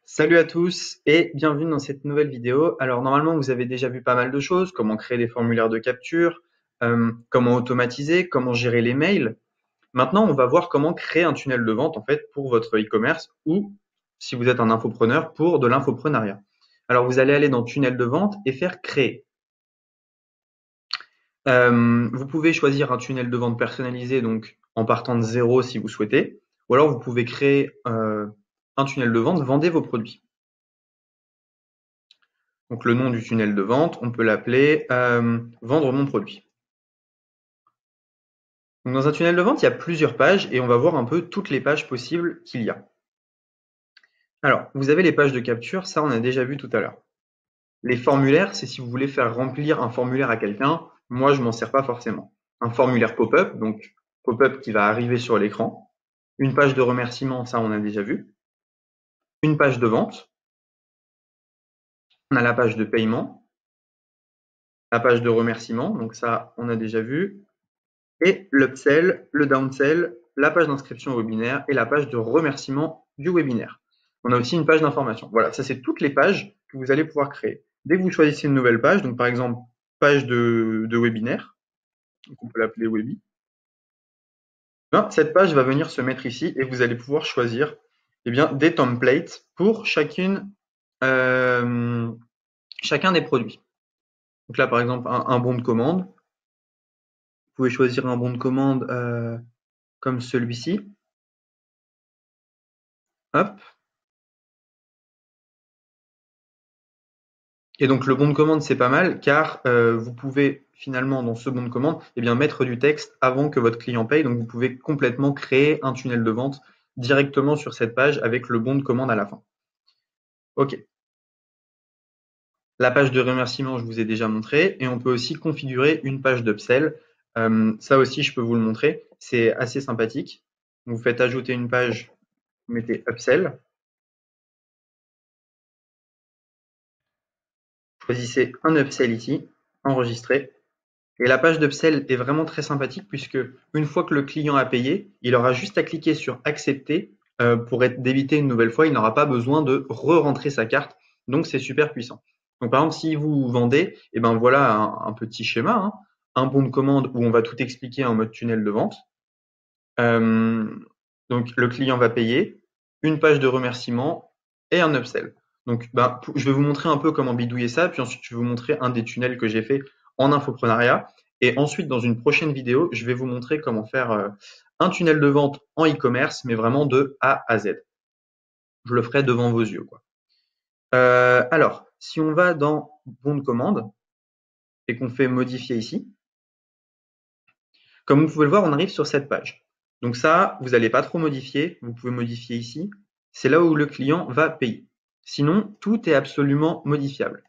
Salut à tous et bienvenue dans cette nouvelle vidéo. Alors normalement vous avez déjà vu pas mal de choses, comment créer des formulaires de capture, comment automatiser, comment gérer les mails. Maintenant on va voir comment créer un tunnel de vente en fait pour votre e-commerce ou si vous êtes un infopreneur pour de l'infoprenariat. Alors vous allez aller dans tunnel de vente et faire créer. Vous pouvez choisir un tunnel de vente personnalisé donc en partant de zéro si vous souhaitez, ou alors vous pouvez créer un tunnel de vente, vendez vos produits. Donc le nom du tunnel de vente, on peut l'appeler vendre mon produit. Donc dans un tunnel de vente, il y a plusieurs pages et on va voir un peu toutes les pages possibles qu'il y a. Alors, vous avez les pages de capture, ça on a déjà vu tout à l'heure. Les formulaires, c'est si vous voulez faire remplir un formulaire à quelqu'un. Moi, je m'en sers pas forcément. Un formulaire pop-up, donc pop-up qui va arriver sur l'écran. Une page de remerciement, ça on a déjà vu. Une page de vente. On a la page de paiement. La page de remerciement, donc ça on a déjà vu. Et l'upsell, le downsell, la page d'inscription au webinaire et la page de remerciement du webinaire. On a aussi une page d'information. Voilà, ça c'est toutes les pages que vous allez pouvoir créer. Dès que vous choisissez une nouvelle page, donc par exemple page de webinaire, donc on peut l'appeler Webi, ben, cette page va venir se mettre ici et vous allez pouvoir choisir des templates pour chacun des produits. Donc là par exemple un bon de commande. Vous pouvez choisir un bon de commande comme celui-ci. Hop. Et donc le bon de commande, c'est pas mal car vous pouvez finalement dans ce bon de commande mettre du texte avant que votre client paye. Donc vous pouvez complètement créer un tunnel de vente directement sur cette page avec le bon de commande à la fin. OK. La page de remerciement, je vous ai déjà montré et on peut aussi configurer une page d'upsell. Ça aussi, je peux vous le montrer. C'est assez sympathique. Vous faites ajouter une page, vous mettez upsell. Choisissez un upsell ici, enregistrez. Et la page d'upsell est vraiment très sympathique puisque une fois que le client a payé, il aura juste à cliquer sur accepter pour être débité une nouvelle fois. Il n'aura pas besoin de re-rentrer sa carte. Donc c'est super puissant. Donc par exemple, si vous vendez, et ben voilà un petit schéma, hein, un bon de commande où on va tout expliquer en mode tunnel de vente. Donc le client va payer, une page de remerciement et un upsell. Donc je vais vous montrer un peu comment bidouiller ça, puis ensuite je vais vous montrer un des tunnels que j'ai fait en infoprenariat. Et ensuite, dans une prochaine vidéo, je vais vous montrer comment faire un tunnel de vente en e-commerce, mais vraiment de A à Z. Je le ferai devant vos yeux, quoi. Alors, si on va dans bon de commande et qu'on fait modifier ici, comme vous pouvez le voir, on arrive sur cette page. Donc ça, vous n'allez pas trop modifier. Vous pouvez modifier ici. C'est là où le client va payer. Sinon, tout est absolument modifiable.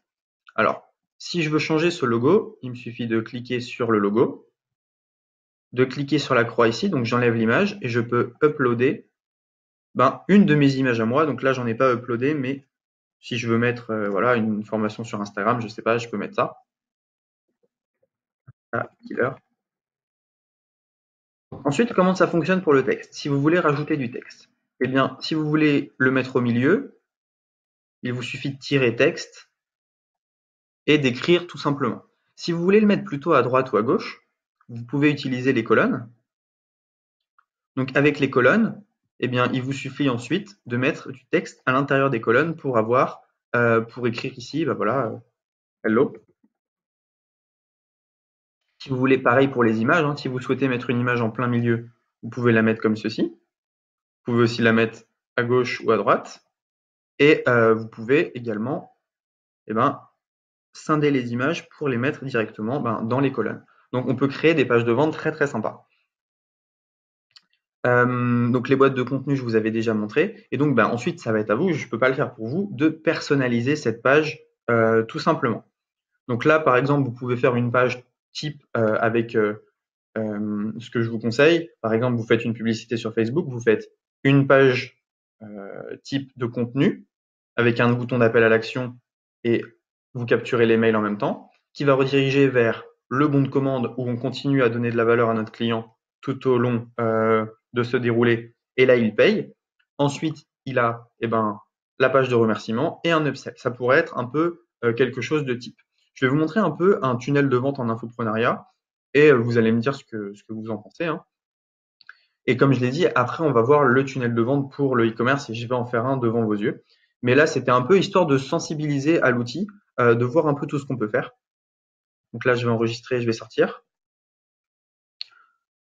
Alors, si je veux changer ce logo, il me suffit de cliquer sur le logo, de cliquer sur la croix ici, donc j'enlève l'image et je peux uploader une de mes images à moi. Donc là, j'en ai pas uploadé, mais si je veux mettre voilà, une formation sur Instagram, je sais pas, je peux mettre ça. Ah, killer. Ensuite, comment ça fonctionne pour le texte? Si vous voulez rajouter du texte, eh bien, si vous voulez le mettre au milieu, il vous suffit de tirer texte et d'écrire tout simplement. Si vous voulez le mettre plutôt à droite ou à gauche, vous pouvez utiliser les colonnes. Donc avec les colonnes, eh bien, il vous suffit ensuite de mettre du texte à l'intérieur des colonnes pour pour écrire ici, voilà, hello. Si vous voulez pareil pour les images, hein, si vous souhaitez mettre une image en plein milieu, vous pouvez la mettre comme ceci. Vous pouvez aussi la mettre à gauche ou à droite. Et vous pouvez également scinder les images pour les mettre directement dans les colonnes. Donc on peut créer des pages de vente très très sympas. Donc les boîtes de contenu, je vous avais déjà montré. Et donc ensuite, ça va être à vous, je ne peux pas le faire pour vous, de personnaliser cette page tout simplement. Donc là, par exemple, vous pouvez faire une page type avec ce que je vous conseille. Par exemple, vous faites une publicité sur Facebook, vous faites une page type de contenu avec un bouton d'appel à l'action et vous capturez les mails en même temps, qui va rediriger vers le bon de commande où on continue à donner de la valeur à notre client tout au long de se dérouler. Et là, il paye. Ensuite, il a la page de remerciement et un upsell. Ça pourrait être un peu quelque chose de type. Je vais vous montrer un peu un tunnel de vente en infoprenariat et vous allez me dire ce que vous en pensez, hein. Et comme je l'ai dit, après, on va voir le tunnel de vente pour le e-commerce et je vais en faire un devant vos yeux. Mais là, c'était un peu histoire de sensibiliser à l'outil, de voir un peu tout ce qu'on peut faire. Donc là, je vais enregistrer, je vais sortir.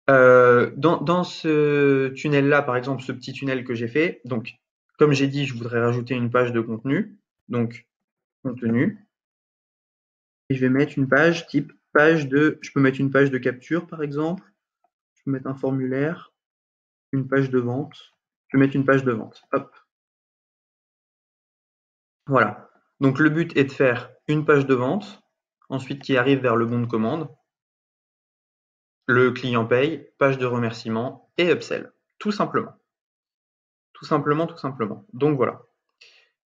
Dans ce tunnel-là, par exemple, ce petit tunnel que j'ai fait, donc comme j'ai dit, je voudrais rajouter une page de contenu. Donc, contenu. Et je vais mettre une page type je peux mettre une page de capture, par exemple. Je peux mettre un formulaire, une page de vente. Je vais mettre une page de vente. Hop. Voilà. Donc le but est de faire une page de vente, ensuite qui arrive vers le bon de commande, le client paye, page de remerciement et upsell. Tout simplement. Tout simplement, tout simplement. Donc voilà.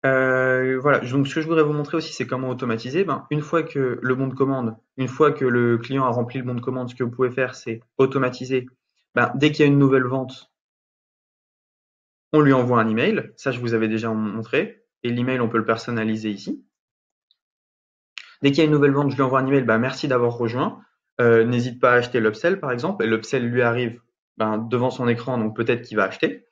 Voilà. Donc ce que je voudrais vous montrer aussi, c'est comment automatiser. Une fois que le bon de commande, une fois que le client a rempli le bon de commande, ce que vous pouvez faire, c'est automatiser. Dès qu'il y a une nouvelle vente, on lui envoie un email. Ça, je vous avais déjà montré. Et l'email, on peut le personnaliser ici. Dès qu'il y a une nouvelle vente, je lui envoie un email. Merci d'avoir rejoint. N'hésite pas à acheter l'upsell, par exemple. Et l'upsell lui arrive devant son écran, donc peut-être qu'il va acheter.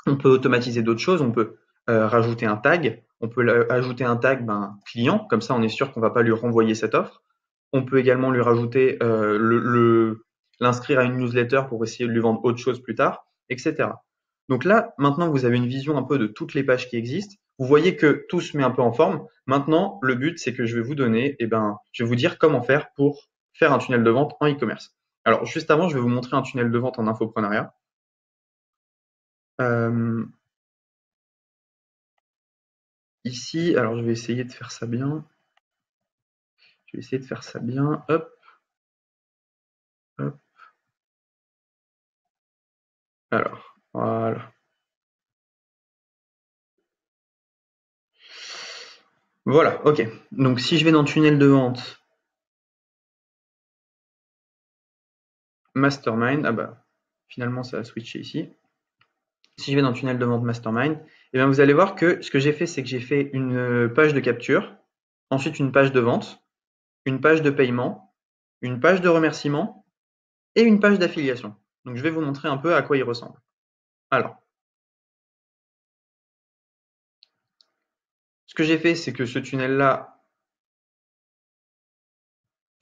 On peut automatiser d'autres choses. On peut rajouter un tag. On peut ajouter un tag client. Comme ça, on est sûr qu'on ne va pas lui renvoyer cette offre. On peut également lui rajouter l'inscrire à une newsletter pour essayer de lui vendre autre chose plus tard, etc. Donc là, maintenant, vous avez une vision un peu de toutes les pages qui existent. Vous voyez que tout se met un peu en forme. Maintenant, le but, c'est que je vais vous donner, je vais vous dire comment faire pour faire un tunnel de vente en e-commerce. Alors, juste avant, je vais vous montrer un tunnel de vente en infoprenariat. Ici, alors je vais essayer de faire ça bien. Je vais essayer de faire ça bien. Hop. Hop. Alors, voilà. Voilà, ok. Donc si je vais dans le tunnel de vente, Mastermind, finalement ça a switché ici. Si je vais dans le tunnel de vente Mastermind, vous allez voir que ce que j'ai fait, c'est que j'ai fait une page de capture, ensuite une page de vente, une page de paiement, une page de remerciement et une page d'affiliation. Donc je vais vous montrer un peu à quoi il ressemble. Alors, ce que j'ai fait, c'est que ce tunnel-là,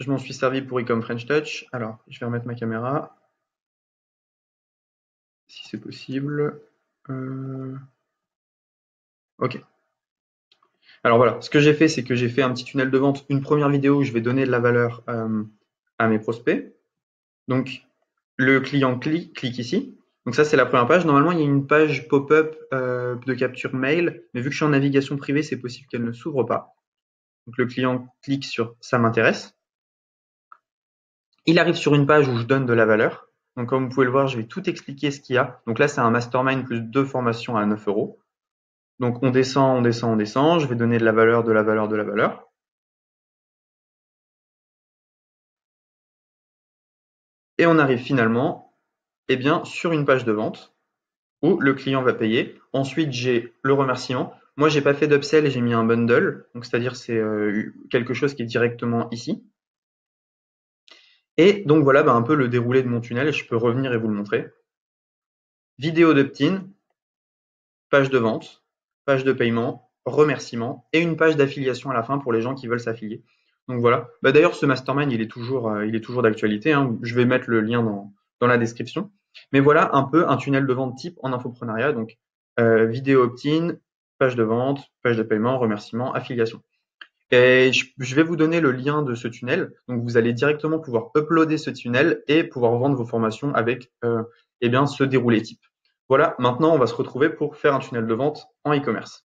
je m'en suis servi pour Ecom French Touch. Alors, je vais remettre ma caméra, si c'est possible. Ok. Alors voilà, ce que j'ai fait, c'est que j'ai fait un petit tunnel de vente, une première vidéo où je vais donner de la valeur à mes prospects. Donc, le client clique ici. Donc ça, c'est la première page. Normalement, il y a une page pop-up de capture mail, mais vu que je suis en navigation privée, c'est possible qu'elle ne s'ouvre pas. Donc le client clique sur « ça m'intéresse ». Il arrive sur une page où je donne de la valeur. Donc comme vous pouvez le voir, je vais tout expliquer ce qu'il y a. Donc là, c'est un mastermind plus 2 formations à 9 €. Donc on descend, on descend, on descend. Je vais donner de la valeur, de la valeur, de la valeur. Et on arrive finalement sur une page de vente où le client va payer. Ensuite, j'ai le remerciement. Moi, j'ai pas fait d'upsell, j'ai mis un bundle. Donc, c'est-à-dire c'est quelque chose qui est directement ici. Et donc voilà un peu le déroulé de mon tunnel. Je peux revenir et vous le montrer. Vidéo d'opt-in, page de vente, page de paiement, remerciement et une page d'affiliation à la fin pour les gens qui veulent s'affilier. Donc voilà. D'ailleurs, ce mastermind, il est toujours d'actualité, hein. Je vais mettre le lien dans la description. Mais voilà un peu un tunnel de vente type en infoprenariat. Donc, vidéo opt-in, page de vente, page de paiement, remerciement, affiliation. Et je vais vous donner le lien de ce tunnel. Donc, vous allez directement pouvoir uploader ce tunnel et pouvoir vendre vos formations avec ce déroulé type. Voilà, maintenant, on va se retrouver pour faire un tunnel de vente en e-commerce.